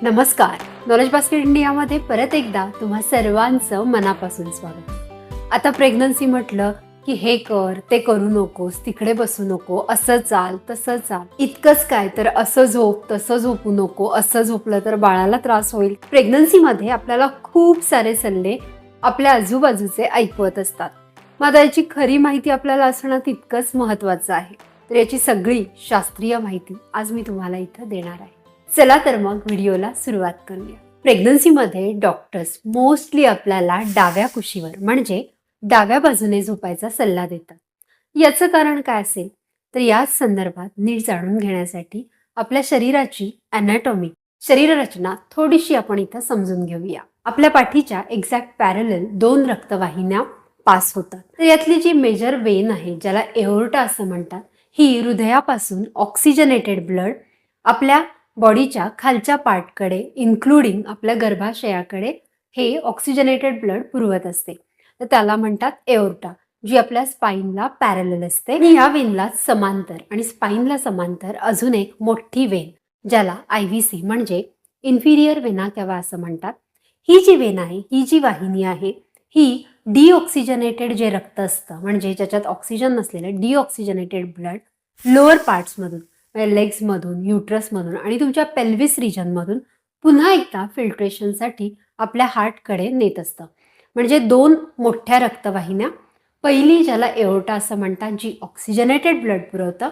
नमस्कार. Knowledge basket इंडियामध्ये परत एकदा तुम्हा सर्वांचं मनापासून स्वागत. आता प्रेग्नन्सी म्हटलं की हे कर, ते करू नकोस, तिकडे बसू नको, असं चाल, तसं चाल. इतकंच काय तर असं झोप, तसं झोपू नको, असं झोपलं तर बाळाला त्रास होईल. प्रेग्नन्सीमध्ये आपल्याला खूप सारे सल्ले आपल्या आजूबाजूचे ऐकवत असतात. मात्र याची खरी माहिती आपल्याला असणं तितकंच महत्त्वाचं आहे. तर याची सगळी शास्त्रीय माहिती आज मी तुम्हाला इथं देणार आहे. चला तर मग व्हिडिओला सुरुवात करूया. प्रेग्नन्सीमध्ये डॉक्टर्स मोस्टली आपल्याला डाव्या कुशीवर म्हणजे डाव्या बाजूने झोपायचा सल्ला देतात. याचं कारण काय असेल तर याच संदर्भात नीट जाणून घेण्यासाठी आपल्या शरीराची अॅनाटॉमी, शरीररचना थोडीशी आपण इथं समजून घेऊया. आपल्या पाठीच्या एक्झॅक्ट पॅरलल 2 रक्तवाहिन्या पास होतात. तर यातली जी मेजर वेन आहे, ज्याला एओर्टा असं म्हणतात, ही हृदयापासून ऑक्सिजनेटेड ब्लड आपल्या बॉडीच्या खालच्या पार्टकडे इन्क्लुडिंग आपल्या गर्भाशयाकडे हे ऑक्सिजनेटेड ब्लड पुरवत असते. तर त्याला म्हणतात एओर्टा, जी आपल्या स्पाईनला पॅरलल असते. आणि या वेनला समांतर आणि स्पाईनला समांतर अजून एक मोठी वेन, ज्याला IVC म्हणजे इन्फिरियर वेना केवा असं म्हणतात. ही जी वेन आहे, ही जी वाहिनी आहे, ही डिऑक्सिजनेटेड जे रक्त असतं म्हणजे ज्याच्यात ऑक्सिजन नसलेलं डिऑक्सिजनेटेड ब्लड लोअर पार्ट्समधून, लेग्समधून, युट्रसमधून आणि तुमच्या पेल्विस रिजनमधून पुन्हा एकदा फिल्ट्रेशनसाठी आपल्या हार्टकडे नेत असतं. म्हणजे 2 मोठ्या रक्तवाहिन्या, पहिली ज्याला एओर्टा असं म्हणतात, जी ऑक्सिजनेटेड ब्लड पुरवतं,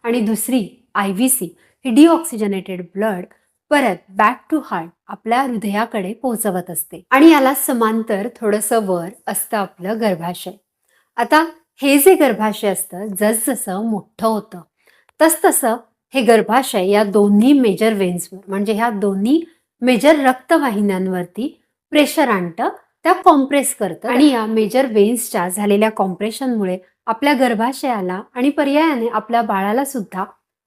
आणि दुसरी IVC ही डिऑक्सिजनेटेड ब्लड परत बॅक टू हार्ट आपल्या हृदयाकडे पोहोचवत असते. आणि याला समांतर थोडंसं वर असतं आपलं गर्भाशय. आता हे जे गर्भाशय असतं, जसजसं मोठं होतं तसतसं हे गर्भाशय या दोन्ही मेजर वेन्सवर म्हणजे ह्या दोन्ही मेजर रक्तवाहिन्यांवरती प्रेशर आणतं, त्या कॉम्प्रेस करतं. आणि या मेजर वेन्सच्या झालेल्या कॉम्प्रेशनमुळे आपल्या गर्भाशयाला आणि पर्यायाने आपल्या बाळाला सुद्धा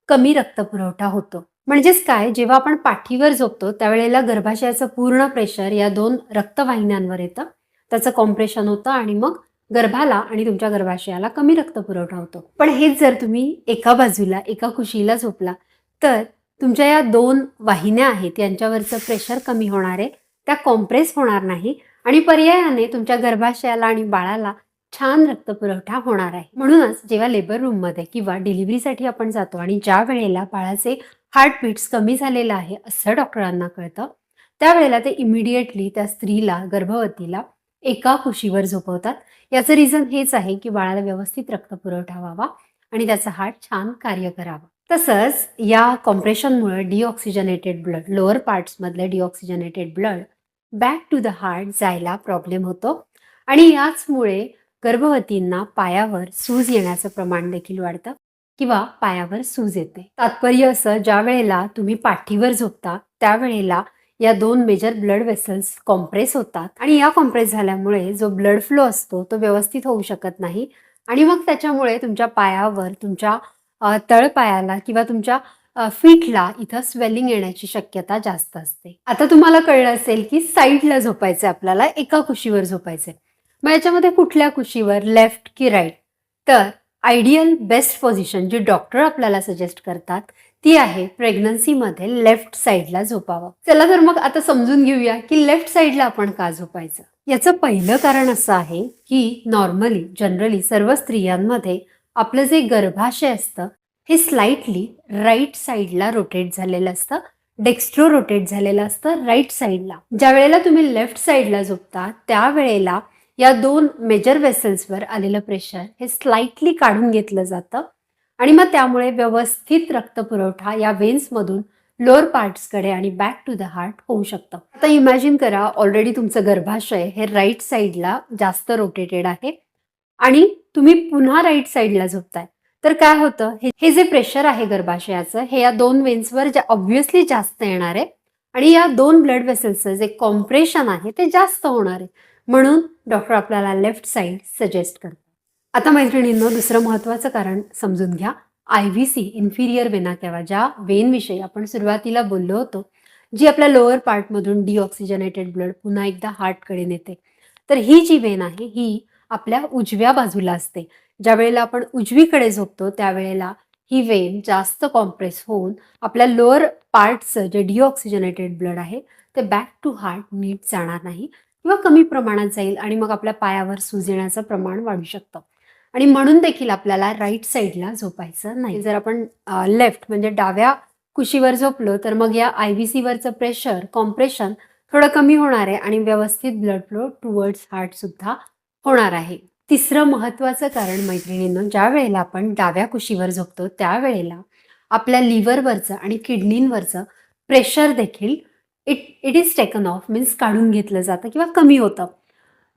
कमी रक्तपुरवठा होतो. म्हणजेच काय, जेव्हा आपण पाठीवर झोपतो त्यावेळेला गर्भाशयाचं पूर्ण प्रेशर या 2 रक्तवाहिन्यांवर येतं, त्याचं कॉम्प्रेशन होतं आणि मग गर्भाला आणि तुमच्या गर्भाशयाला कमी रक्तपुरवठा होतो. पण हेच जर तुम्ही एका बाजूला एका कुशीला झोपला तर तुमच्या या 2 वाहिन्या आहेत यांच्यावरचं प्रेशर कमी होणार आहे, त्या कॉम्प्रेस होणार नाही आणि पर्यायाने तुमच्या गर्भाशयाला आणि बाळाला छान रक्तपुरवठा होणार आहे. म्हणूनच जेव्हा लेबर रूममध्ये किंवा डिलिव्हरीसाठी आपण जातो आणि ज्या वेळेला बाळाचे हार्टबीट्स कमी झालेलं आहे असं डॉक्टरांना कळतं, त्यावेळेला ते इमिडिएटली त्या स्त्रीला, गर्भवतीला एका कुशीवर झोपवतात. याचं रिझन हेच आहे की बाळाला व्यवस्थित रक्तपुरवठा व्हावा आणि त्याचं हार्ट छान कार्य करावं. तसंच या कॉम्प्रेशनमुळे डिऑक्सिजनेटेड ब्लड, लोअर पार्ट्समधलं deoxygenated blood back to the heart जायला प्रॉब्लेम होतो आणि याचमुळे गर्भवतींना पायावर सूज येण्याचं प्रमाण देखील वाढतं किंवा पायावर सूज येते. तात्पर्य असं, ज्या वेळेला तुम्ही पाठीवर झोपता त्यावेळेला या 2 मेजर ब्लड वेसल्स कॉम्प्रेस होतात आणि या कॉम्प्रेस झाल्यामुळे जो ब्लड फ्लो असतो तो व्यवस्थित होऊ शकत नाही आणि मग त्याच्यामुळे तुमच्या पायावर, तुमच्या तळपायाला किंवा तुमच्या फीटला इथं स्वेलिंग येण्याची शक्यता जास्त असते. आता तुम्हाला कळलं असेल की साईडला झोपायचं, आपल्याला एका कुशीवर झोपायचंय. मग याच्यामध्ये कुठल्या कुशीवर, लेफ्ट की राईट? तर आयडियल बेस्ट पोझिशन जी डॉक्टर आपल्याला सजेस्ट करतात ती आहे प्रेग्नन्सीमध्ये लेफ्ट साईडला झोपावं. चला तर मग आता समजून घेऊया की लेफ्ट साईडला आपण का झोपायचं. याचं पहिलं कारण असं आहे की नॉर्मली, जनरली सर्व स्त्रियांमध्ये आपलं जे गर्भाशय असतं हे स्लाइटली राईट साईडला रोटेट झालेलं असतं, डेक्स्ट्रो रोटेट झालेलं असतं राईट साईडला. ज्या वेळेला तुम्ही लेफ्ट साईडला झोपता त्यावेळेला या 2 मेजर वेसल्सवर आलेलं प्रेशर हे स्लाइटली काढून घेतलं जातं आणि मग त्यामुळे व्यवस्थित रक्तपुरवठा या वेन्समधून लोअर पार्ट्सकडे आणि बॅक टू द हार्ट होऊ शकतं. आता इमॅजिन करा, ऑलरेडी तुमचं गर्भाशय हे राईट साईडला जास्त रोटेटेड आहे आणि तुम्ही पुन्हा राईट साईडला झोपताय, तर काय होतं, हे जे प्रेशर आहे गर्भाशयाचं हे या 2 वेन्सवर ऑब्व्हियसली जास्त येणार आहे आणि या 2 ब्लड वेसल्सचं जे कॉम्प्रेशन आहे ते जास्त होणार आहे. म्हणून डॉक्टर आपल्याला लेफ्ट साईड सजेस्ट करतात. आता मैत्रिणींनो, दुसरं महत्त्वाचं कारण समजून घ्या. IVC इन्फिरियर वेना केवा, ज्या वेनविषयी आपण सुरुवातीला बोललो होतो, जी आपल्या लोअर पार्टमधून डिऑक्सिजनेटेड ब्लड पुन्हा एकदा हार्टकडे नेते, तर ही जी वेन आहे ही आपल्या उजव्या बाजूला असते. ज्या वेळेला आपण उजवीकडे झोपतो त्यावेळेला ही वेन जास्त कॉम्प्रेस होऊन आपल्या लोअर पार्टचं जे डिऑक्सिजनेटेड ब्लड आहे ते बॅक टू हार्ट नीट जाणार नाही किंवा कमी प्रमाणात जाईल आणि मग आपल्या पायावर सूज येण्याचं प्रमाण वाढू शकतं. आणि म्हणून देखील आपल्याला राईट साईडला झोपायचं नाही. जर आपण लेफ्ट म्हणजे डाव्या कुशीवर झोपलो तर मग या IVC वरचं प्रेशर कॉम्प्रेशन थोडं कमी होणार आहे आणि व्यवस्थित ब्लड फ्लो टुवर्ड्स हार्ट सुद्धा होणार आहे. तिसरं महत्त्वाचं कारण मैत्रिणींनो, ज्या वेळेला आपण डाव्या कुशीवर झोपतो त्यावेळेला आपल्या लिव्हरवरचं आणि किडनींवरचं प्रेशर देखील it is taken of means काढून घेतलं जातं किंवा कमी होतं.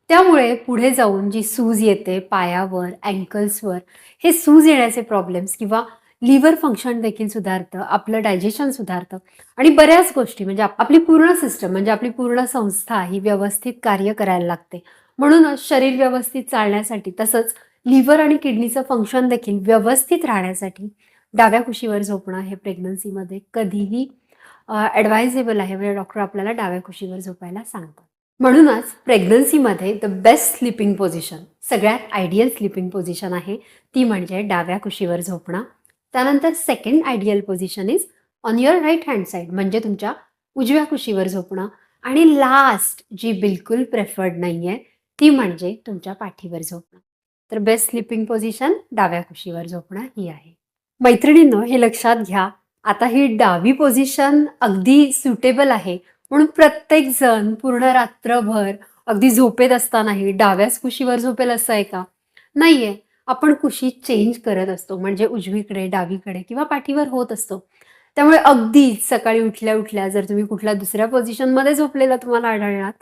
त्यामुळे पुढे जाऊन जी सूज येते पायावर, अँकल्सवर, हे सूज येण्याचे प्रॉब्लेम्स किंवा लिव्हर फंक्शन देखील सुधारतं, आपलं डायजेशन सुधारतं आणि बऱ्याच गोष्टी म्हणजे आपली पूर्ण सिस्टम म्हणजे आपली पूर्ण संस्था ही व्यवस्थित कार्य करायला लागते. म्हणूनच शरीर व्यवस्थित चालण्यासाठी तसंच लिव्हर आणि किडनीचं फंक्शन देखील व्यवस्थित राहण्यासाठी डाव्या कुशीवर झोपणं हे प्रेग्नन्सीमध्ये कधीही ॲडवायझेबल आहे. म्हणजे डॉक्टर आपल्याला डाव्या कुशीवर झोपायला सांगतात. म्हणूनच प्रेग्नन्सीमध्ये द बेस्ट स्लीपिंग पोझिशन, सगळ्यात आयडियल स्लीपिंग पोझिशन आहे ती म्हणजे डाव्या कुशीवर झोपणं. त्यानंतर second ideal position is on your right hand side म्हणजे तुमच्या उजव्या कुशीवर झोपणं. आणि लास्ट जी बिलकुल प्रेफर्ड नाही आहे ती म्हणजे तुमच्या पाठीवर झोपणं. तर बेस्ट स्लीपिंग पोझिशन डाव्या कुशीवर झोपणं ही आहे. मैत्रिणींनो, हे लक्षात घ्या, आता ही डावी पोझिशन अगदी सुटेबल आहे म्हणून प्रत्येक जण पूर्ण रात्रभर अगदी झोपेत असतानाही डाव्याच कुशीवर झोपेल असं आहे का? नाहीये. आपण कुशी चेंज करत असतो म्हणजे उजवीकडे, डावीकडे किंवा पाठीवर होत असतो. त्यामुळे अगदी सकाळी उठल्या उठल्या जर तुम्ही कुठल्या दुसऱ्या पोझिशनमध्ये झोपलेला तुम्हाला आढळलात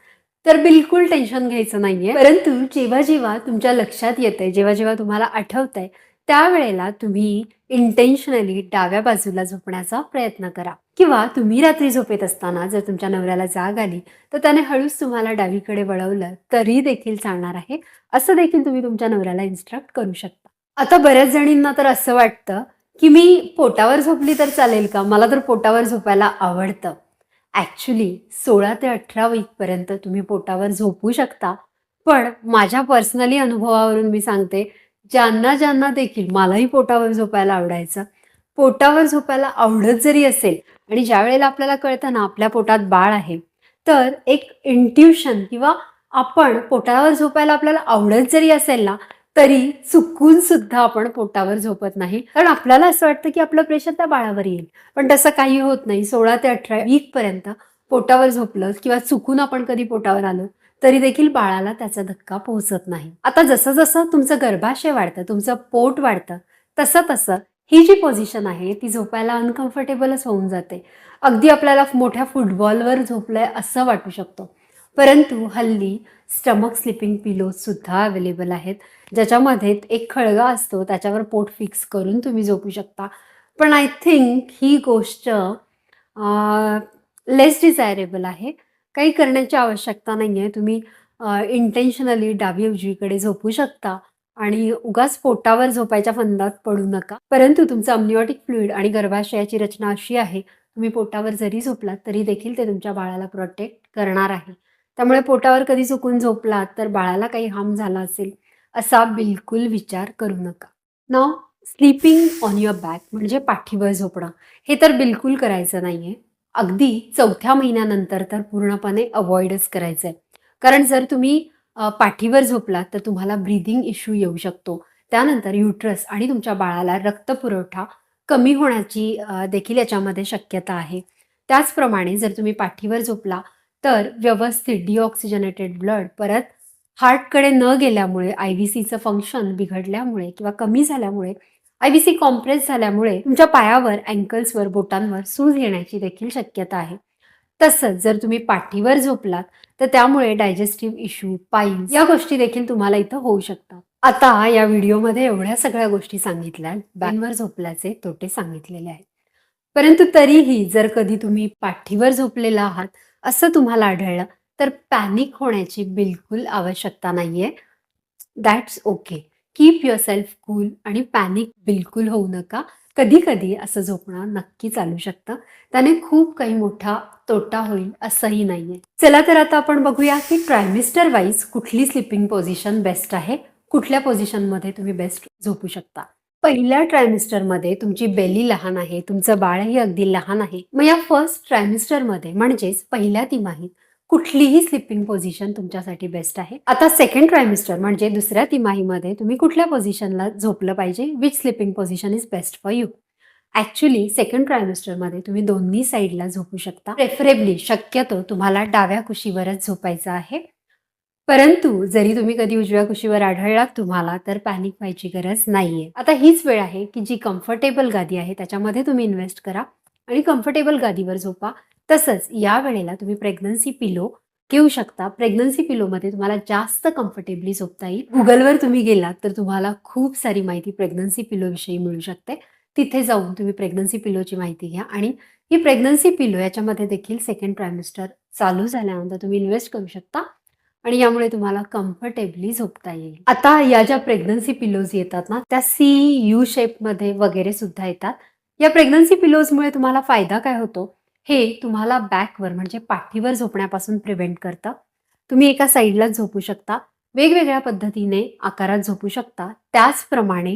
तर बिलकुल टेन्शन घ्यायचं नाहीये. परंतु जेव्हा जेव्हा तुमच्या लक्षात येतंय, जेव्हा जेव्हा तुम्हाला आठवतंय त्यावेळेला तुम्ही इंटेन्शनली डाव्या बाजूला झोपण्याचा प्रयत्न करा. किंवा तुम्ही रात्री झोपेत असताना जर तुमच्या नवऱ्याला जाग आली तर त्याने हळूच तुम्हाला डावीकडे वळवलं तरी देखील चालणार आहे. असं देखील तुम्ही तुमच्या नवऱ्याला इन्स्ट्रक्ट करू शकता. आता बऱ्याच जणींना तर असं वाटतं की मी पोटावर झोपली तर चालेल का? मला तर पोटावर झोपायला आवडतं. ॲक्च्युली 16 ते 18 वीकपर्यंत तुम्ही पोटावर झोपू शकता. पण माझ्या पर्सनली अनुभवावरून मी सांगते, ज्यांना ज्यांना देखील मलाही पोटावर झोपायला आवडायचं. पोटावर झोपायला आवडत जरी असेल आणि ज्यावेळेला आपल्याला कळतं ना आपल्या पोटात बाळ आहे, तर एक इंट्युशन किंवा आपण पोटावर झोपायला आपल्याला आवडत जरी असेल ना, तरी चुकून सुद्धा आपण पोटावर झोपत नाही. कारण आपल्याला असं वाटतं की आपलं प्रेशर त्या बाळावर येईल. पण तसं काही होत नाही. 16 ते 18 वीकपर्यंत पोटावर झोपलं किंवा चुकून आपण कधी पोटावर आलो तरी देखील बाळाला त्याचा धक्का पोहोचत नाही. आता जसं जसं तुमचं गर्भाशय वाढतं, तुमचं पोट वाढतं, तसं तसं ही जी पोझिशन आहे ती झोपायला अनकम्फर्टेबलच होऊन जाते. अगदी आपल्याला मोठ्या फुटबॉलवर झोपलंय असं वाटू शकतं. परंतु हल्ली स्टमक स्लीपिंग पिलोज सुद्धा अवेलेबल आहेत, ज्याच्यामध्ये एक खळगा असतो त्याच्यावर पोट फिक्स करून तुम्ही झोपू शकता. पण आय थिंक ही गोष्ट लेस डिझायरेबल आहे. काही करण्याची आवश्यकता नाही आहे. तुम्ही इंटेन्शनली डावी उजवीकडे झोपू शकता आणि उगाच पोटावर झोपायच्या फंदात पडू नका. परंतु तुमचं अम्निओटिक फ्लुइड आणि गर्भाशयाची रचना अशी आहे, तुम्ही पोटावर जरी झोपलात तरी देखील ते तुमच्या बाळाला प्रोटेक्ट करणार आहे. त्यामुळे पोटावर कधी चुकून झोपलात तर बाळाला काही हार्म झाला असेल असा बिलकुल विचार करू नका. Now sleeping on your back म्हणजे पाठीवर झोपणं हे तर बिलकुल करायचं नाहीये. अगदी 4थ्या महिन्यानंतर तर पूर्णपणे अवॉइडच करायचं आहे. कारण जर तुम्ही पाठीवर झोपलात तर तुम्हाला ब्रीदिंग इश्यू येऊ शकतो. त्यानंतर युट्रस आणि तुमच्या बाळाला रक्तपुरवठा कमी होण्याची देखील याच्यामध्ये शक्यता आहे. त्याचप्रमाणे जर तुम्ही पाठीवर झोपला तर व्यवस्थित डिऑक्सिजनेटेड ब्लड परत हार्टकडे न गेल्यामुळे, IVCचं फंक्शन बिघडल्यामुळे किंवा कमी झाल्यामुळे, IVC कॉम्प्रेस झाल्यामुळे तुमच्या पायावर, अँकल्सवर, बोटांवर सूज येण्याची देखील शक्यता आहे. तसंच जर तुम्ही पाठीवर झोपलात तर त्यामुळे डायजेस्टिव्ह इश्यू, पाईल्स या गोष्टी देखील तुम्हाला इथं होऊ शकतात. आता या व्हिडिओमध्ये एवढ्या सगळ्या गोष्टी सांगितल्या, बॅकवर झोपल्याचे तोटे सांगितलेले आहेत. परंतु तरीही जर कधी तुम्ही पाठीवर झोपलेला आहात असं तुम्हाला आढळलं तर पॅनिक होण्याची बिलकुल आवश्यकता नाहीये. That's okay. Keep yourself cool आणि पॅनिक बिलकुल होऊ नका. कधी-कधी असं झोपणं नक्की चालू शकतं. त्याने खूप काही मोठा तोटा होईल असंही नाहीये. चला तर आता आपण बघूया की ट्रायमिस्टर वाईज कुठली स्लीपिंग पोझिशन बेस्ट आहे, कुठल्या पोझिशनमध्ये तुम्ही बेस्ट झोपू शकता. पहिल्या ट्रायमिस्टरमध्ये तुमची बेली लहान आहे, तुमचं बाळही अगदी लहान आहे. मग या फर्स्ट ट्रायमिस्टरमध्ये म्हणजेच पहिल्या तिमाहीत कुठलीही स्लीपिंग पोझिशन तुमच्यासाठी बेस्ट आहे. आता सेकंड ट्रायमिस्टर म्हणजे दुसऱ्या तिमाहीमध्ये तुम्ही कुठल्या पोझिशनला झोपलं पाहिजे, which sleeping position is best for you. Actually second ट्रायमिस्टरमध्ये तुम्ही दोन्ही साईडला झोपू शकता. प्रेफरेबली शक्यतो तुम्हाला डाव्या कुशीवरच झोपायचं आहे. परंतु जरी तुम्ही कधी उजव्या कुशीवर आढळलात तुम्हाला तर पॅनिक व्हायची गरज नाहीये. आता हीच वेळ आहे की जी कम्फर्टेबल गादी आहे त्याच्यामध्ये तुम्ही इन्व्हेस्ट करा आणि कम्फर्टेबल गादीवर झोपा. तसंच या वेळेला तुम्ही प्रेग्नन्सी पिलो घेऊ शकता. प्रेग्नन्सी पिलोमध्ये तुम्हाला जास्त कम्फर्टेबली झोपता येईल. गुगलवर तुम्ही गेलात तर तुम्हाला खूप सारी माहिती प्रेग्नन्सी पिलोविषयी मिळू शकते. तिथे जाऊन तुम्ही प्रेग्नन्सी पिलोची माहिती घ्या आणि ही प्रेग्नन्सी पिलो याच्यामध्ये देखील सेकंड ट्रायमिस्टर चालू झाल्यानंतर तुम्ही इन्व्हेस्ट करू शकता आणि यामुळे तुम्हाला कम्फर्टेबली झोपता येईल. आता या ज्या प्रेग्नन्सी पिलोज येतात ना त्या CU शेपमध्ये वगैरे सुद्धा येतात. या प्रेग्नन्सी पिलोजमुळे तुम्हाला फायदा काय होतो, हे तुम्हाला बॅकवर म्हणजे पाठीवर झोपण्यापासून प्रिव्हेंट करतं. तुम्ही एका साईडलाच झोपू शकता, वेगवेगळ्या पद्धतीने आकारात झोपू शकता. त्याचप्रमाणे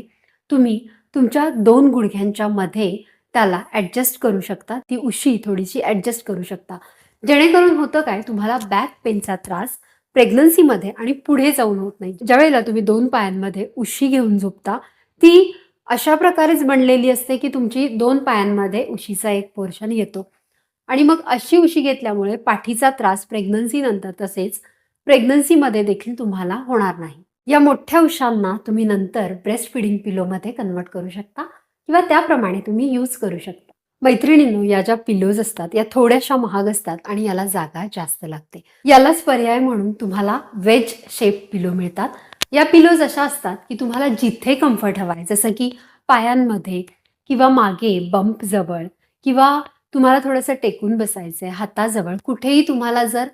तुम्ही तुमच्या 2 गुडघ्यांच्या मध्ये त्याला ॲडजस्ट करू शकता. ती उशी थोडीशी ॲडजस्ट करू शकता. जेणेकरून होतं काय, तुम्हाला बॅक पेनचा त्रास प्रेग्नन्सीमध्ये आणि पुढे जाऊन होत नाही. ज्यावेळेला तुम्ही 2 पायांमध्ये उशी घेऊन झोपता ती अशा प्रकारेच बनलेली असते की तुमची 2 पायांमध्ये उशीचा एक पोर्शन येतो आणि मग अशी उशी घेतल्यामुळे पाठीचा त्रास प्रेग्नन्सीनंतर तसेच प्रेग्नन्सीमध्ये देखील तुम्हाला होणार नाही. या मोठ्या उशांना तुम्ही नंतर ब्रेस्ट फिडिंग पिलोमध्ये कन्वर्ट करू शकता किंवा त्याप्रमाणे तुम्ही यूज करू शकता. मैत्रिणींनो, या ज्या पिलोज असतात या थोड्याशा महाग असतात आणि याला जागा जास्त लागते. यालाच पर्याय म्हणून तुम्हाला वेज शेप पिलो मिळतात. या पिलोज अशा असतात की तुम्हाला जिथे कम्फर्ट हवा आहे, जसं की पायांमध्ये किंवा मागे बंप जवळ किंवा तुम्हाला थोडंसं टेकून बसायचं आहे हाताजवळ, कुठेही तुम्हाला जर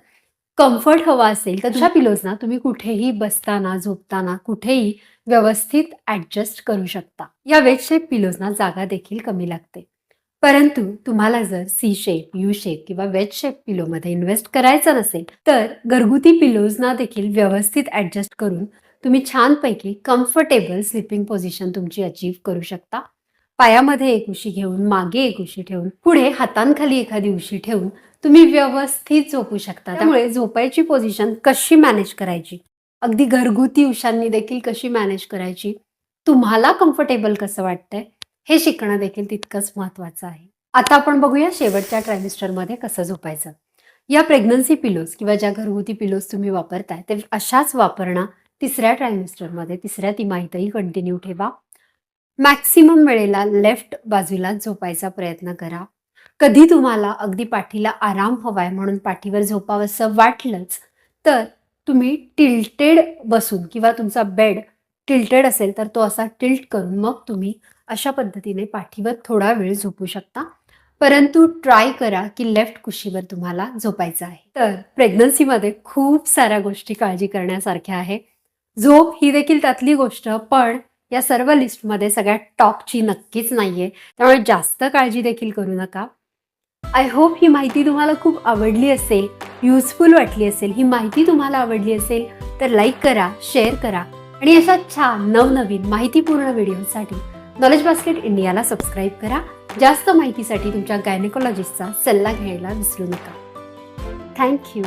कम्फर्ट हवा असेल तर अशा पिलोजना तुम्ही कुठेही बसताना झोपताना कुठेही व्यवस्थित ॲडजस्ट करू शकता. या वेज शेप पिलोजना जागा देखील कमी लागते. परंतु तुम्हाला जर C शेप, U शेप किंवा वेज शेप पिलोमध्ये इन्व्हेस्ट करायचं नसेल तर घरगुती पिलोजना देखील व्यवस्थित ॲडजस्ट करून तुम्ही छानपैकी कम्फर्टेबल स्लीपिंग पोझिशन तुमची अचीव करू शकता. पायामध्ये एक उशी घेऊन, मागे एक उशी ठेवून, पुढे हातांखाली एखादी उशी ठेवून तुम्ही व्यवस्थित झोपू शकता. त्यामुळे झोपायची पोझिशन कशी मॅनेज करायची, अगदी घरगुती उशांनी देखील कशी मॅनेज करायची, तुम्हाला कम्फर्टेबल कसं वाटतंय हे शिकणं देखील तितकंच महत्त्वाचं आहे. आता आपण बघूया शेवटच्या ट्रायमिस्टरमध्ये कसं झोपायचं. या प्रेग्नन्सी पिलोज किंवा ज्या घरगुती पिलोज तुम्ही वापरताय ते अशाच वापरणं तिसऱ्या ट्रायमिस्टरमध्ये, तिसऱ्या तिमाहीतही कंटिन्यू ठेवा. मॅक्सिमम वेळेला लेफ्ट बाजूला झोपायचा प्रयत्न करा. कधी तुम्हाला अगदी पाठीला आराम हवाय म्हणून पाठीवर झोपावंसं वाटलंच तर तुम्ही टिल्टेड बसून किंवा तुमचा बेड टिल्टेड असेल तर तो असा टिल्ट करून मग तुम्ही अशा पद्धतीने पाठीवर थोडा वेळ झोपू शकता. परंतु ट्राय करा की लेफ्ट कुशीवर तुम्हाला झोपायचं आहे. तर प्रेग्नन्सीमध्ये खूप साऱ्या गोष्टी काळजी करण्यासारख्या आहे. झोप ही देखील त्यातली गोष्ट, पण या सर्व लिस्टमध्ये सगळ्यात टॉपची नक्कीच नाहीये. त्यामुळे जास्त काळजी देखील करू नका. आय होप ही माहिती तुम्हाला खूप आवडली असेल, युजफुल वाटली असेल. ही माहिती तुम्हाला आवडली असेल तर लाईक करा, शेअर करा आणि अशा छान नवनवीन माहितीपूर्ण व्हिडिओसाठी नॉलेज बास्केट इंडियाला सबस्क्राईब करा. जास्त माहितीसाठी तुमच्या गायनेकोलॉजिस्टचा सल्ला घ्यायला विसरू नका. थँक्यू.